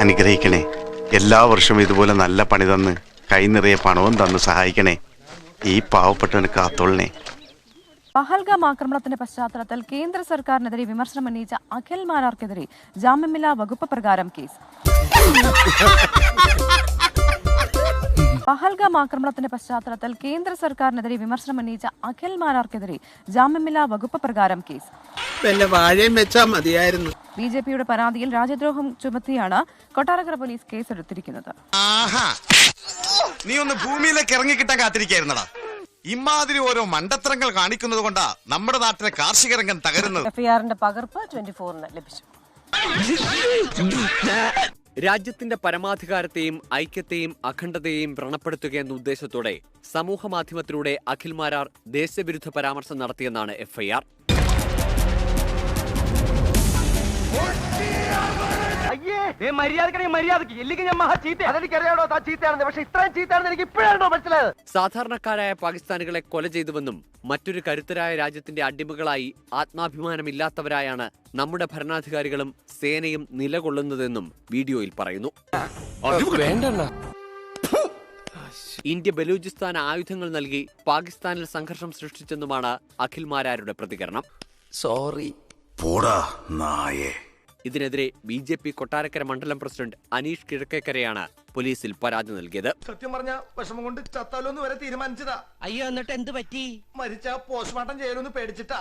അനുഗ്രഹിക്കണേ. എല്ലാ വർഷവും ഇതുപോലെ നല്ല പണി തന്ന് കൈ നിറയെ പണവും തന്ന് സഹായിക്കണേ. ഈ പാവപ്പെട്ടവന് കാത്തോളണേ. പഹൽഗാം ആക്രമണത്തിന്റെ പശ്ചാത്തലത്തിൽ കേന്ദ്ര സർക്കാരിനെതിരെ വിമർശനം ഉന്നയിച്ച അഖിൽ മാരാർക്കെതിരെ ജാമ്യമില്ലാ വകുപ്പ് പ്രകാരം കേസ്. പഹൽഗാം ആക്രമണത്തിന്റെ പശ്ചാത്തലത്തിൽ കേന്ദ്ര സർക്കാരിനെതിരെ വിമർശനം ഉന്നയിച്ച അഖിൽ മാരാർക്കെതിരെ ജാമ്യമില്ലാ വകുപ്പ് പ്രകാരം കേസ്. ബിജെപിയുടെ പരാതിയിൽ രാജ്യദ്രോഹം ചുമത്തിയാണ് കൊട്ടാരക്കര പോലീസ് കേസെടുത്തിരിക്കുന്നത്. നീ ഒന്ന് ഭൂമിയിലേക്ക് ഇറങ്ങിക്കിട്ടാൻ കാത്തിരിക്കായിരുന്നടാ. ഇമാതിരി ഓരോ മണ്ടത്തരങ്ങൾ കാണിക്കുന്നത് കൊണ്ടാ നമ്മുടെ നാട്ടിലെ കാർഷിക രംഗം തകരുന്നത്. എഫ്ഐആറിന്റെ പകർപ്പ് 24-ന് ലഭിച്ചു. രാജ്യത്തിന്റെ പരമാധികാരത്തെയും ഐക്യത്തെയും അഖണ്ഡതയെയും വ്രണപ്പെടുത്തുകയെന്ന ഉദ്ദേശത്തോടെ സമൂഹ മാധ്യമത്തിലൂടെ അഖിൽ മാരാർ ദേശവിരുദ്ധ പരാമർശം നടത്തിയെന്നാണ് എഫ്ഐആർ. സാധാരണക്കാരായ പാകിസ്ഥാനികളെ കൊല ചെയ്തുവെന്നും മറ്റൊരു കരുത്തരായ രാജ്യത്തിന്റെ അടിമകളായി ആത്മാഭിമാനമില്ലാത്തവരായാണ് നമ്മുടെ ഭരണാധികാരികളും സേനയും നിലകൊള്ളുന്നതെന്നും വീഡിയോയിൽ പറയുന്നു. ഇന്ത്യ ബലൂചിസ്ഥാൻ ആയുധങ്ങൾ നൽകി പാകിസ്ഥാനിൽ സംഘർഷം സൃഷ്ടിച്ചെന്നുമാണ് അഖിൽ മാരാരുടെ പ്രതികരണം. സോറി. ഇതിനെതിരെ ബിജെപി കൊട്ടാരക്കര മണ്ഡലം പ്രസിഡന്റ് അനീഷ് കിഴക്കേക്കരയാണ് പോലീസിൽ പരാതി നൽകിയത്. സത്യം പറഞ്ഞ വിഷമം കൊണ്ട് ചത്താലോന്ന് വരെ തീരുമാനിച്ചതാ. അയ്യോ, എന്നിട്ട് എന്ത് പറ്റി? മരിച്ച പോസ്റ്റ്മോർട്ടം ചെയ്യലൊന്ന് പേടിച്ചിട്ടാ.